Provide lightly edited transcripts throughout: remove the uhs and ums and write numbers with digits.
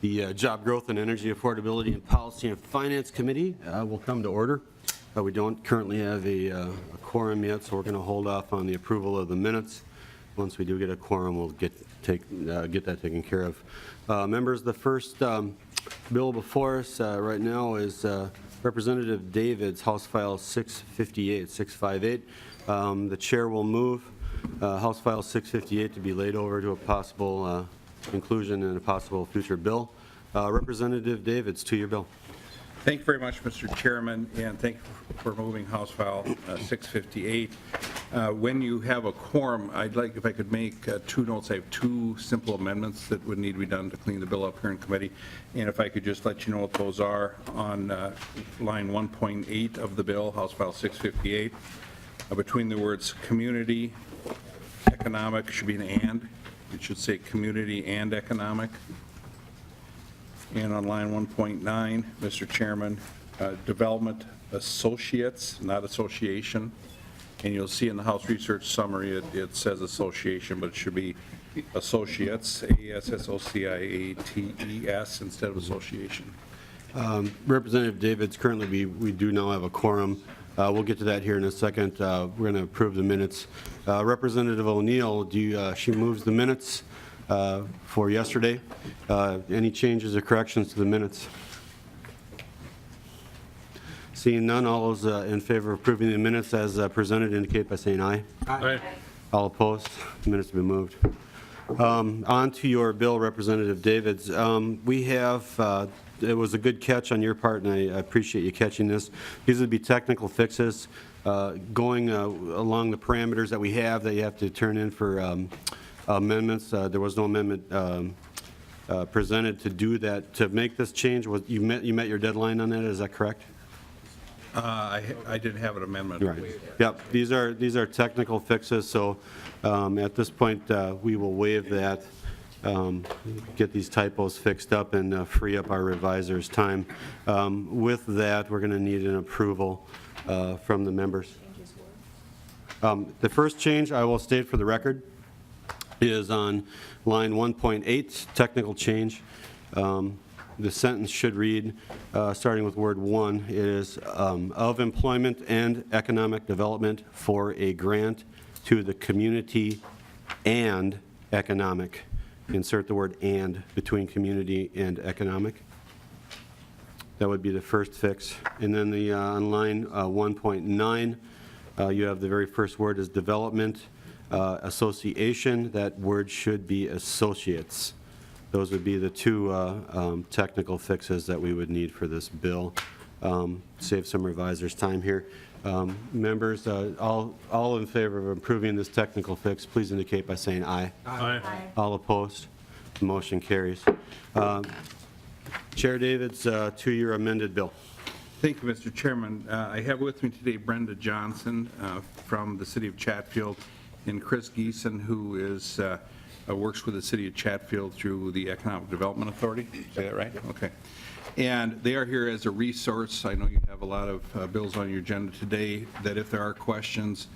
The Job Growth and Energy Affordability and Policy and Finance Committee will come to order. We don't currently have a quorum yet, so we're going to hold off on the approval of the minutes. Once we do get a quorum, we'll get that taken care of. Members, the first bill before us right now is Representative David's House File 658. The chair will move House File 658 to be laid over to a possible inclusion in a possible future bill. Representative Davids, to your bill. Thank you very much, Mr. Chairman, and thank you for moving House File 658. When you have a quorum, I'd like if I could make two notes. I have two simple amendments that would need to be done to clean the bill up here in committee, and if I could just let you know what those are on line 1.8 of the bill, House File 658. Between the words community, economic should be an and. It should say community and economic. And on line 1.9, Mr. Chairman, development associates, not association. And you'll see in the House Research Summary it says association, but it should be associates, ASSOCIATES instead of association. Representative Davids, currently we do now have a quorum. We'll get to that here in a second. We're going to approve the minutes. Representative O'Neill, she moves the minutes for yesterday. Any changes or corrections to the minutes? Seeing none, all those in favor of approving the minutes as presented indicate by saying aye. Aye. All opposed? The minutes have been moved. On to your bill, Representative Davids. We have, it was a good catch on your part, and I appreciate you catching this. These would be technical fixes going along the parameters that we have that you have to turn in for amendments. There was no amendment presented to do that, to make this change. You met your deadline on that, is that correct? I didn't have an amendment. Right. Yep. These are technical fixes. So at this point, we will waive that, get these typos fixed up, and free up our reviser's time. With that, we're going to need an approval from the members. The first change I will state for the record is on line 1.8, technical change. The sentence should read, starting with word 1, it is of employment and economic development for a grant to the community and economic. Insert the word and between community and economic. That would be the first fix. And then the on line 1.9, you have the very first word is development association. That word should be associates. Those would be the two technical fixes that we would need for this bill. Save some reviser's time here. Members, all in favor of approving this technical fix, please indicate by saying aye. Aye. All opposed? The motion carries. Chair Davids, to your amended bill. Thank you, Mr. Chairman. I have with me today Brenda Johnson from the City of Chatfield and Chris Geeson, who is works with the City of Chatfield through the Economic Development Authority. Say that right? Okay. And they are here as a resource. I know you have a lot of bills on your agenda today, that if there are questions,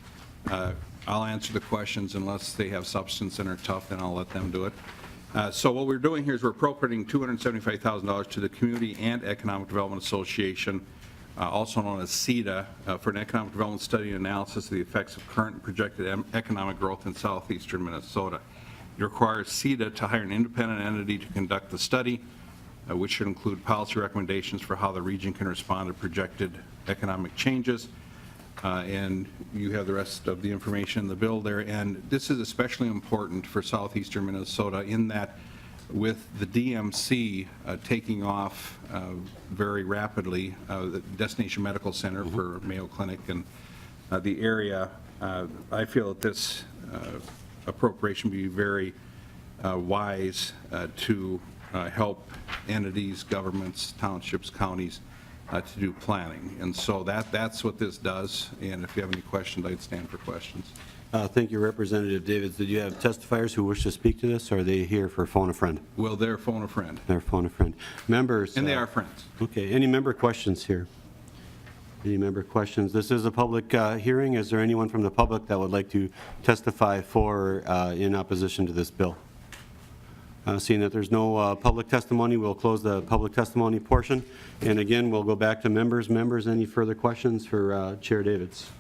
I'll answer the questions unless they have substance and are tough, then I'll let them do it. So what we're doing here is we're appropriating $275,000 to the Community and Economic Development Association, also known as CEDA, for an economic development study and analysis of the effects of current and projected economic growth in southeastern Minnesota. It requires CEDA to hire an independent entity to conduct the study, which should include policy recommendations for how the region can respond to projected economic changes. And you have the rest of the information in the bill there. And this is especially important for southeastern Minnesota in that with the DMC taking off very rapidly, the Destination Medical Center for Mayo Clinic and the area, I feel that this appropriation would be very wise to help entities, governments, townships, counties to do planning. And so that's what this does. And if you have any questions, I'd stand for questions. Thank you, Representative Davids. Did you have testifiers who wish to speak to this, or are they here for phone a friend? Well, they're phone a friend. They're phone a friend. Members. And they are friends. Okay. Any member questions here? Any member questions? This is a public hearing. Is there anyone from the public that would like to testify for or in opposition to this bill? Seeing that there's no public testimony, we'll close the public testimony portion. And again, we'll go back to members. Members, any further questions for Chair Davids?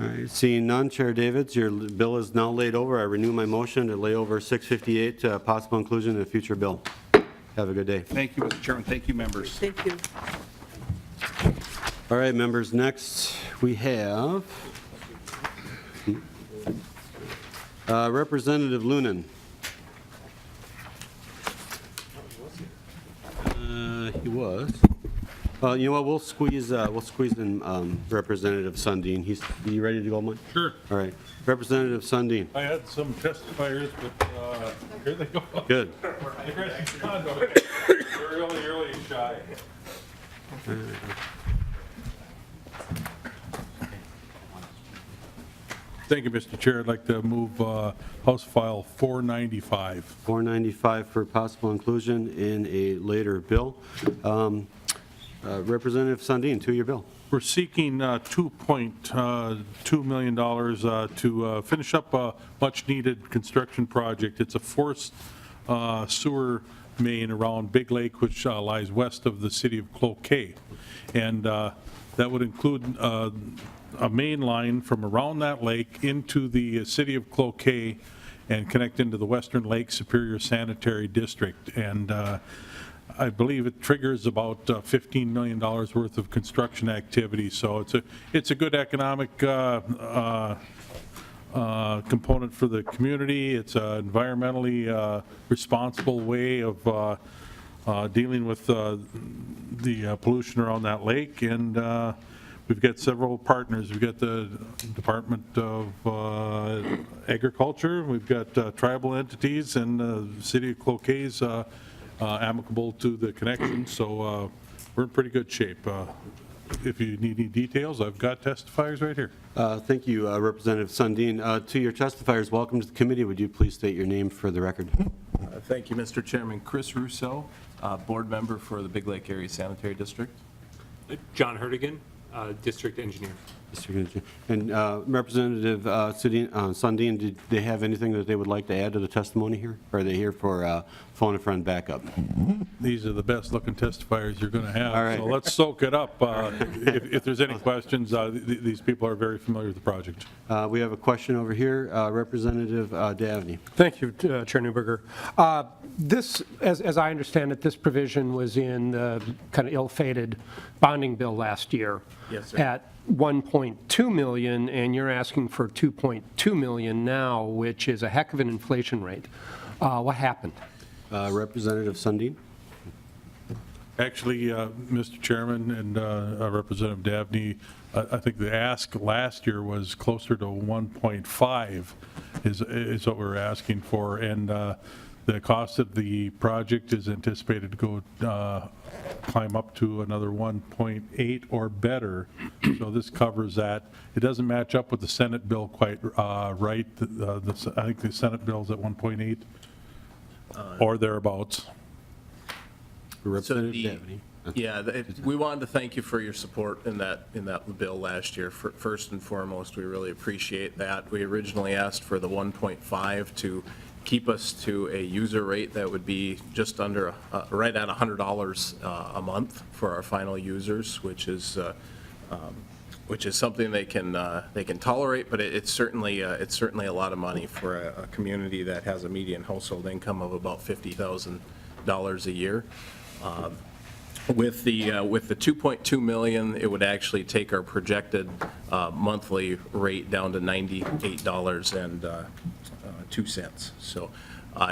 All right, seeing none, Chair Davids, your bill is now laid over. I renew my motion to lay over 658, possible inclusion in a future bill. Have a good day. Thank you, Mr. Chairman. Thank you, members. Thank you. All right, members, next we have Representative Loonan. He was. You know what? We'll squeeze in Representative Sundin. You ready to go, Mike? Sure. All right, Representative Sundin. I had some testifiers, but here they go. Good. They're really shy. Thank you, Mr. Chair. I'd like to move House File 495. 495 for possible inclusion in a later bill. Representative Sundin, to your bill. We're seeking $2.2 million to finish up a much-needed construction project. It's a forced sewer main around Big Lake, which lies west of the city of Cloquet. And that would include a main line from around that lake into the city of Cloquet and connect into the Western Lake Superior Sanitary District. And I believe it triggers about $15 million worth of construction activity. So it's a good economic component for the community. It's an environmentally responsible way of dealing with the pollution around that lake. And we've got several partners. We've got the Department of Agriculture. We've got tribal entities, and the city of Cloquet is amicable to the connection. So we're in pretty good shape. If you need any details, I've got testifiers right here. Thank you, Representative Sundin. To your testifiers, welcome to the committee. Would you please state your name for the record? Thank you, Mr. Chairman. Chris Russo, board member for the Big Lake Area Sanitary District. John Hertigan, District Engineer. And Representative Sundin, did they have anything that they would like to add to the testimony here? Or are they here for phone a friend backup? These are the best looking testifiers you're going to have. All right. So let's soak it up. If there's any questions, these people are very familiar with the project. We have a question over here. Representative Davney. Thank you, Chair Newberger. This, as I understand it, this provision was in the kind of ill-fated bonding bill last year. Yes, sir. At 1.2 million, and you're asking for 2.2 million now, which is a heck of an inflation rate. What happened? Representative Sundin. Actually, Mr. Chairman and Representative Dabney, I think the ask last year was closer to 1.5 is what we're asking for. And the cost of the project is anticipated to go climb up to another 1.8 or better. So this covers that. It doesn't match up with the Senate bill quite right. I think the Senate bill is at 1.8 or thereabouts. Representative Davney. Yeah, we wanted to thank you for your support in that bill last year. First and foremost, we really appreciate that. We originally asked for the 1.5 to keep us to a user rate that would be just under, right at $100 a month for our final users, which is something they can tolerate, but it's certainly a lot of money for a community that has a median household income of about $50,000 a year. With the 2.2 million, it would actually take our projected monthly rate down to $98.02. So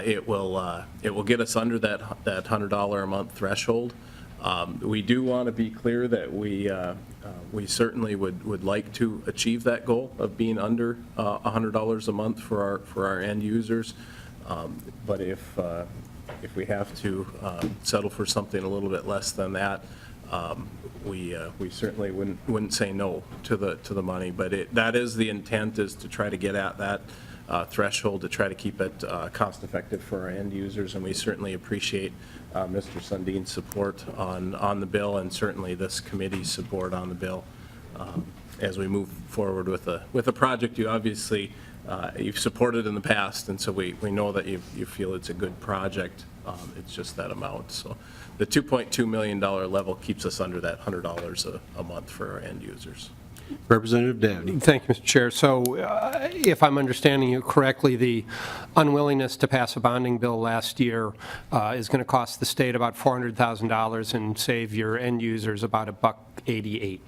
it will get us under that $100 a month threshold. We do want to be clear that we certainly would like to achieve that goal of being under $100 a month for our end users. But if we have to settle for something a little bit less than that, we certainly wouldn't say no to the money. But that is the intent, is to try to get at that threshold, to try to keep it cost effective for our end users. And we certainly appreciate Mr. Sundin's support on the bill, and certainly this committee's support on the bill as we move forward with a project you obviously you've supported in the past, and so we know that you feel it's a good project. It's just that amount. So the $2.2 million level keeps us under that $100 a month for our end users. Representative Dabney. Thank you, Mr. Chair. So if I'm understanding you correctly, the unwillingness to pass a bonding bill last year is going to cost the state about $400,000 and save your end users about $1.88.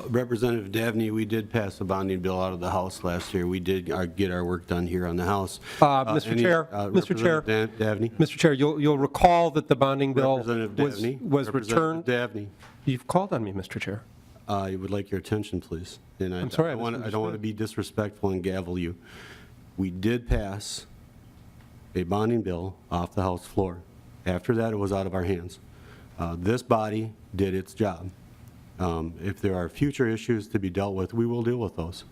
Representative Dabney, we did pass a bonding bill out of the House last year. We did get our work done here on the House. Mr. Chair, Mr. Chair, Dabney. Mr. Chair, you'll recall that the bonding bill Representative Dabney. was returned. Representative Dabney. You've called on me, Mr. Chair. I would like your attention, please. And I'm sorry, I I don't want to misunderstood. be disrespectful and gavel you. We did pass a bonding bill off the House floor. After that, it was out of our hands. This body did its job. If there are future issues to be dealt with, we will deal with those.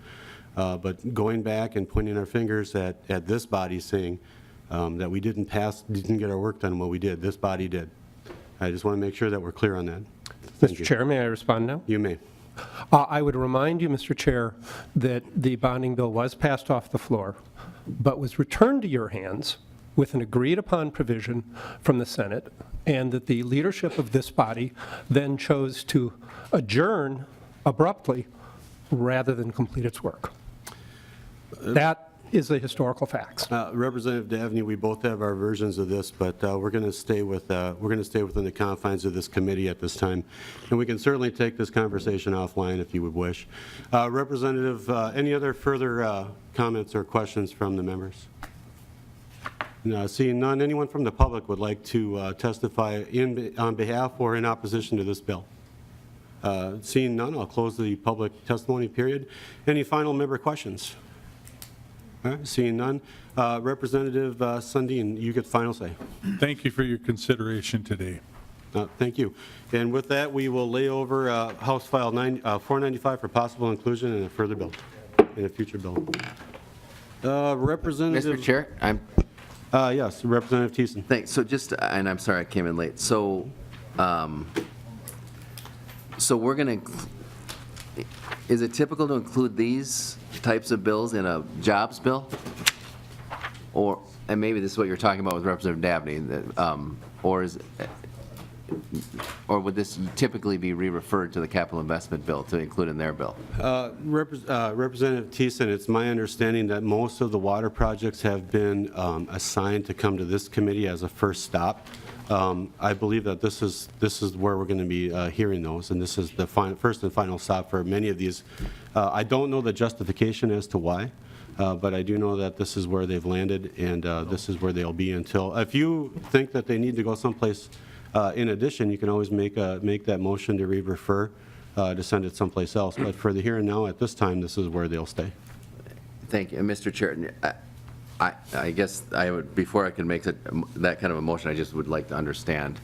But going back and pointing our fingers at this body saying that we didn't get our work done, what we did, this body did. I just want to make sure that we're clear on that. Thank Mr. you. Chair, may I respond now? You may. I would remind you, Mr. Chair, that the bonding bill was passed off the floor, but was returned to your hands with an agreed-upon provision from the Senate, and that the leadership of this body then chose to adjourn abruptly rather than complete its work. That is the historical facts. Representative Dabney, we both have our versions of this, but we're going to stay within the confines of this committee at this time, and we can certainly take this conversation offline if you would wish. Representative, any other further comments or questions from the members? No, seeing none, anyone from the public would like to testify on behalf or in opposition to this bill? Seeing none, I'll close the public testimony period. Any final member questions? All right, seeing none. Representative Sundin, you get final say. Thank you for your consideration today. Thank you. And with that, we will lay over House File 495 for possible inclusion in a further bill, in a future bill. Representative. Mr. Chair, Yes, Representative Thiessen. thanks. So just, and I'm sorry I came in late. So, so we're going to, is it typical to include these types of bills in a jobs bill? Or, and maybe this is what you're talking about with Representative Dabney, that, or would this typically be re-referred to the capital investment bill to include in their bill? Representative Thiessen, it's my understanding that most of the water projects have been assigned to come to this committee as a first stop. I believe that this is where we're going to be hearing those, and this is the first and final stop for many of these. I don't know the justification as to why, but I do know that this is where they've landed, and this is where they'll be until. If you think that they need to go someplace in addition, you can always make that motion to re-refer to send it someplace else. But for the here and now, at this time, this is where they'll stay. Thank you. And Mr. Chair, I guess I would, before I can make that kind of a motion, I just would like to understand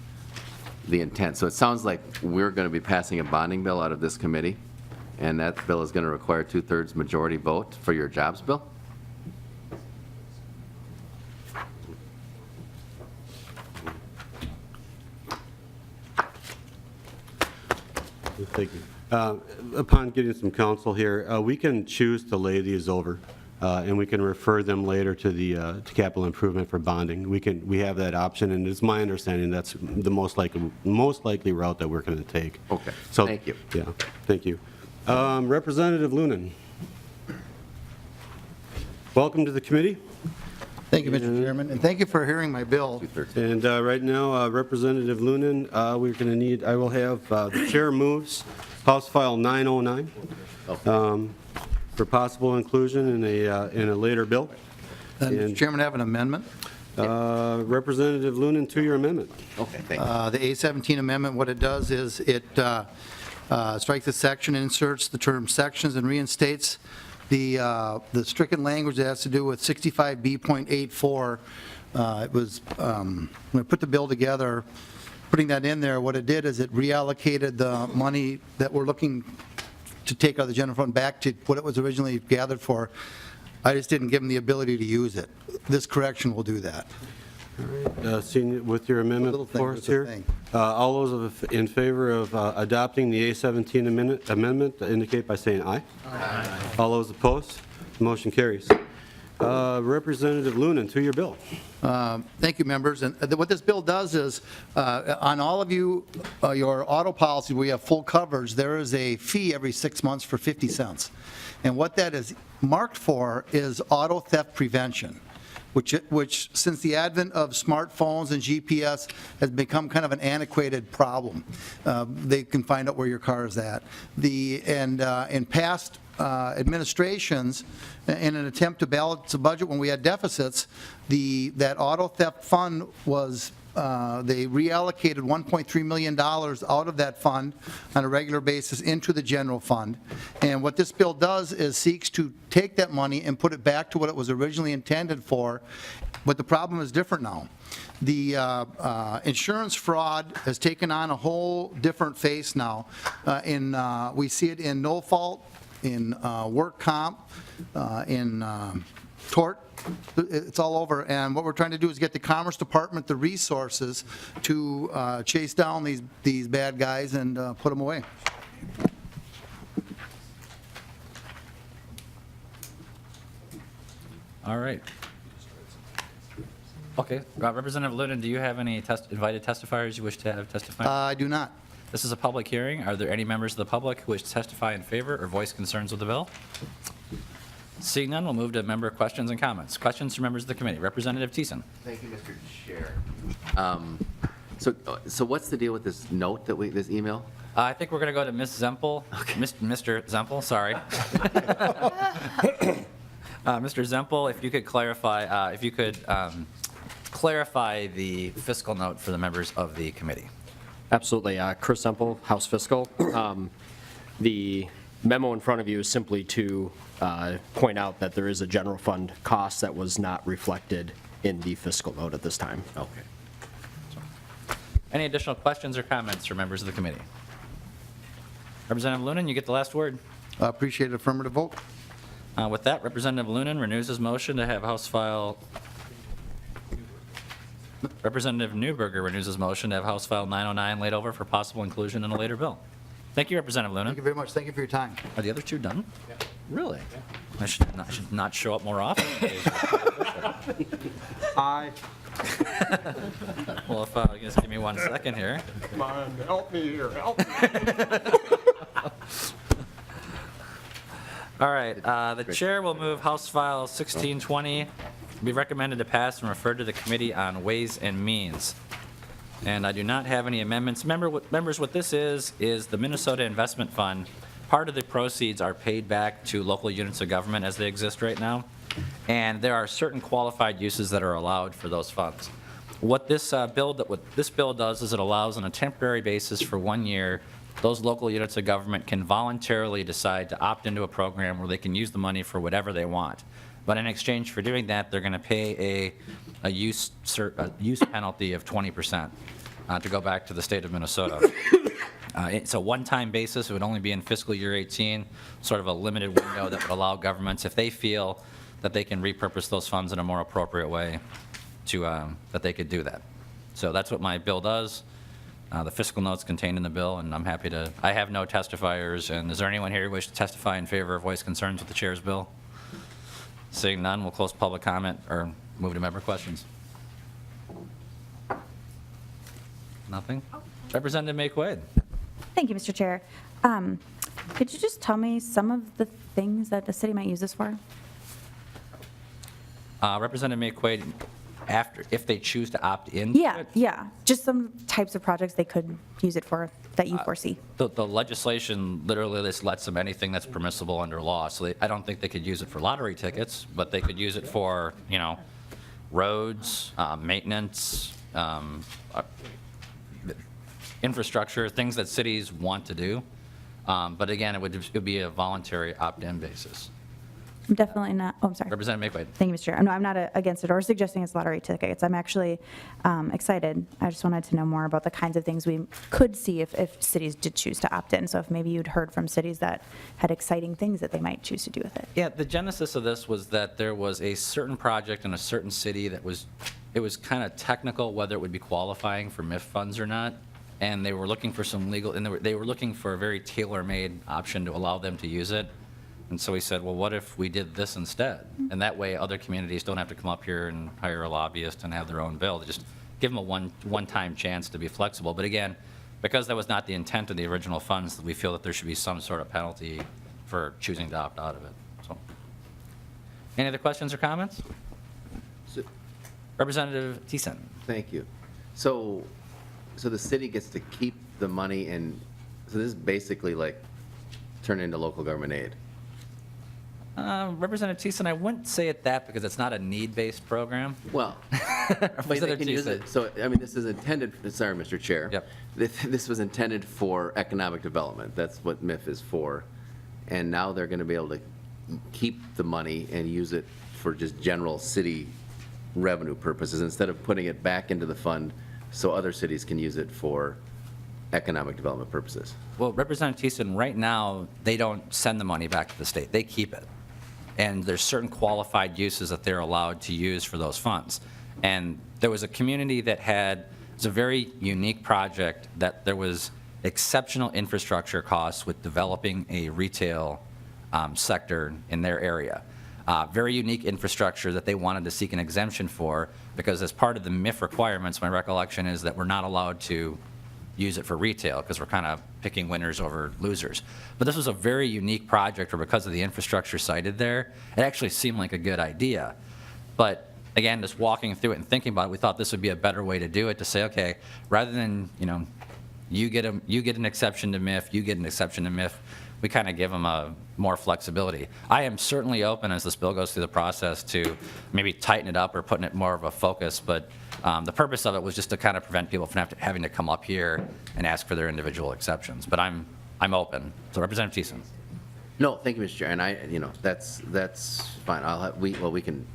the intent. So it sounds like we're going to be passing a bonding bill out of this committee, and that bill is going to require 2/3 majority vote for your jobs bill? Thank you. Upon getting some counsel here, we can choose to lay these over, and we can refer them later to the to capital improvement for bonding. We have that option, and it's my understanding that's the most likely route that we're going to take. Okay. So, Thank you. Yeah, thank you. Representative Loonan. Welcome to the committee. Thank you, Mr. Chairman, and thank you for hearing my bill. 2/3. And right now, Representative Loonan, we're going to need, I will have, the chair moves House File 909 for possible inclusion in a later bill. Mr. Chairman, I have an amendment. Representative Loonan, to your amendment. Okay, thank you. The A17 amendment, what it does is it strikes the section and inserts the term sections and reinstates the stricken language that has to do with 65B.84. It was, when we put the bill together, putting that in there, what it did is it reallocated the money that we're looking to take out of the general fund back to what it was originally gathered for. I just didn't give them the ability to use it. This correction will do that. Seeing with your amendment Little thing, for us it's a here, thing. all those in favor of adopting the A17 amendment indicate by saying aye. Aye. All those opposed, the motion carries. Representative Loonan, to your bill. Thank you, members. And what this bill does is, on all of you, your auto policy, where you have full coverage, there is a fee every 6 months for 50 cents. And what that is marked for is auto theft prevention, which since the advent of smartphones and GPS has become kind of an antiquated problem. They can find out where your car is at. In past administrations, in an attempt to balance the budget when we had deficits, that auto theft fund was, they reallocated $1.3 million out of that fund on a regular basis into the general fund. And what this bill does is seeks to take that money and put it back to what it was originally intended for, but the problem is different now. The insurance fraud has taken on a whole different face now. We see it in no fault, in work comp, in tort. It's all over. And what we're trying to do is get the Commerce Department the resources to chase down these bad guys and put them away. All right. Okay, Representative Loonan, do you have any invited testifiers you wish to have testify? I do not. This is a public hearing. Are there any members of the public who wish to testify in favor or voice concerns with the bill? Seeing none, we'll move to member questions and comments. Questions from members of the committee. Representative Thiessen. Thank you, Mr. Chair. So what's the deal with this note that this email? I think we're going to go to Ms. Zempel. Mr. Zempel, sorry. Mr. Zempel, if you could clarify the fiscal note for the members of the committee. Absolutely. Chris Semple, House Fiscal. The memo in front of you is simply to point out that there is a general fund cost that was not reflected in the fiscal note at this time. Okay. Any additional questions or comments from members of the committee? Representative Loonan, you get the last word. Appreciate affirmative vote. With that, Representative Loonan renews his motion to have House File. Representative Newberger renews his motion to have House File 909 laid over for possible inclusion in a later bill. Thank you, Representative Loonan. Thank you very much. Thank you for your time. Are the other two done? Yeah. Really? Yeah. I should not show up more often. Aye. Well, if just give me 1 second here. Come on, help me here, help me. All right, the chair will move House File 1620, be recommended to pass and referred to the Committee on Ways and Means. And I do not have any amendments. Members, what this is the Minnesota Investment Fund. Part of the proceeds are paid back to local units of government as they exist right now. And there are certain qualified uses that are allowed for those funds. What this bill does is it allows on a temporary basis for 1 year, those local units of government can voluntarily decide to opt into a program where they can use the money for whatever they want. But in exchange for doing that, they're going to pay a use penalty of 20% to go back to the state of Minnesota. It's a one-time basis. It would only be in fiscal year 18, sort of a limited window that would allow governments, if they feel that they can repurpose those funds in a more appropriate way, that they could do that. So that's what my bill does. The fiscal note's contained in the bill, and I'm happy to. I have no testifiers, and is there anyone here who wishes to testify in favor or voice concerns with the chair's bill? Seeing none, we'll close public comment or move to member questions. Nothing? Representative McQuaid. Thank you, Mr. Chair. Could you just tell me some of the things that the city might use this for? Representative McQuaid, if they choose to opt in? Yeah. Just some types of projects they could use it for that you foresee. The legislation literally just lets them anything that's permissible under law. So I don't think they could use it for lottery tickets, but they could use it for, roads, maintenance, infrastructure, things that cities want to do. But again, it would be a voluntary opt-in basis. I'm definitely not, I'm sorry. Representative McQuaid. Thank you, Mr. Chair. No, I'm not against it or suggesting it's lottery tickets. I'm actually excited. I just wanted to know more about the kinds of things we could see if cities did choose to opt in. So if maybe you'd heard from cities that had exciting things that they might choose to do with it. Yeah, the genesis of this was that there was a certain project in a certain city that was kind of technical whether it would be qualifying for MIF funds or not. And they were looking for some legal, and they were looking for a very tailor-made option to allow them to use it. And so we said, well, what if we did this instead? And that way, other communities don't have to come up here and hire a lobbyist and have their own bill. Just give them a one-time chance to be flexible. But again, because that was not the intent of the original funds, we feel that there should be some sort of penalty for choosing to opt out of it. So, any other questions or comments? Representative Thiessen. Thank you. So the city gets to keep the money, and so this is basically like turn into local government aid. Representative Thiessen, I wouldn't say it that because it's not a need-based program. Well, but they Representative can use Thiessen. it. So, I mean, this is intended, sorry, Mr. Chair. Yep. This was intended for economic development. That's what MIF is for. And now they're going to be able to keep the money and use it for just general city revenue purposes instead of putting it back into the fund so other cities can use it for economic development purposes. Well, Representative Thiessen, right now, they don't send the money back to the state. They keep it. And there's certain qualified uses that they're allowed to use for those funds. And there was a community that it's a very unique project that there was exceptional infrastructure costs with developing a retail sector in their area. Very unique infrastructure that they wanted to seek an exemption for because as part of the MIF requirements, my recollection is that we're not allowed to use it for retail because we're kind of picking winners over losers. But this was a very unique project where because of the infrastructure cited there, it actually seemed like a good idea. But again, just walking through it and thinking about it, we thought this would be a better way to do it, to say, okay, rather than, you get an exception to MIF, you get an exception to MIF, we kind of give them a more flexibility. I am certainly open as this bill goes through the process to maybe tighten it up or putting it more of a focus, but the purpose of it was just to kind of prevent people from having to come up here and ask for their individual exceptions. But I'm open. So Representative Thiessen. No, thank you, Mr. Chair. And that's fine. We can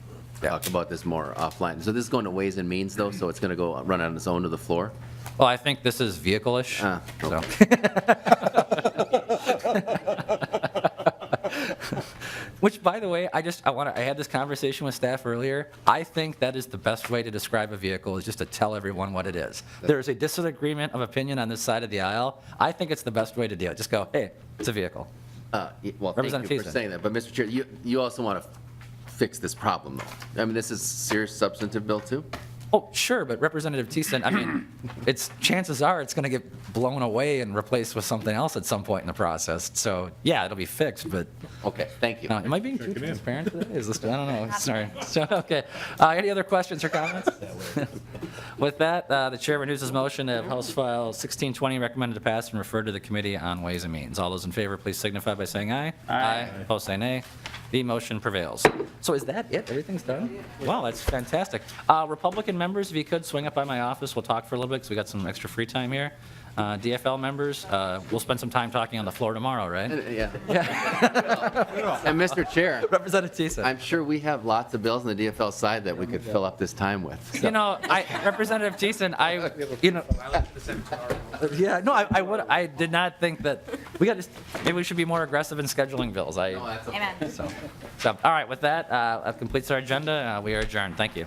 talk about this more offline. So this is going to Ways and Means though, so it's going to go run on its own to the floor? Well, I think this is vehicle-ish. Okay. So. Which, by the way, I had this conversation with staff earlier. I think that is the best way to describe a vehicle is just to tell everyone what it is. There is a disagreement of opinion on this side of the aisle. I think it's the best way to do it. Just go, hey, it's a vehicle. Well, thank you for saying that. But Mr. Chair, you also want to fix this problem though. I mean, this is a serious substantive bill too? Oh, sure, but Representative Thiessen, I mean, chances are it's going to get blown away and replaced with something else at some point in the process. So, yeah, it'll be fixed, but. Okay, thank you. Am I being too transparent today? Is this, I don't know, sorry. So, okay. Any other questions or comments? With that, the chair renews his motion to have House File 1620 recommended to pass and referred to the Committee on Ways and Means. All those in favor, please signify by saying aye. Aye. Opposed, say nay. The motion prevails. So is that it? Everything's done? Wow, that's fantastic. Republican members, if you could, swing up by my office. We'll talk for a little bit because we got some extra free time here. DFL members, we'll spend some time talking on the floor tomorrow, right? Yeah. And Mr. Chair, Representative Thiessen. I'm sure we have lots of bills on the DFL side that we could fill up this time with. So. Representative Thiessen, I did not think that, maybe we should be more aggressive in scheduling bills. Amen. So, all right, with that, that completes our agenda. We are adjourned. Thank you.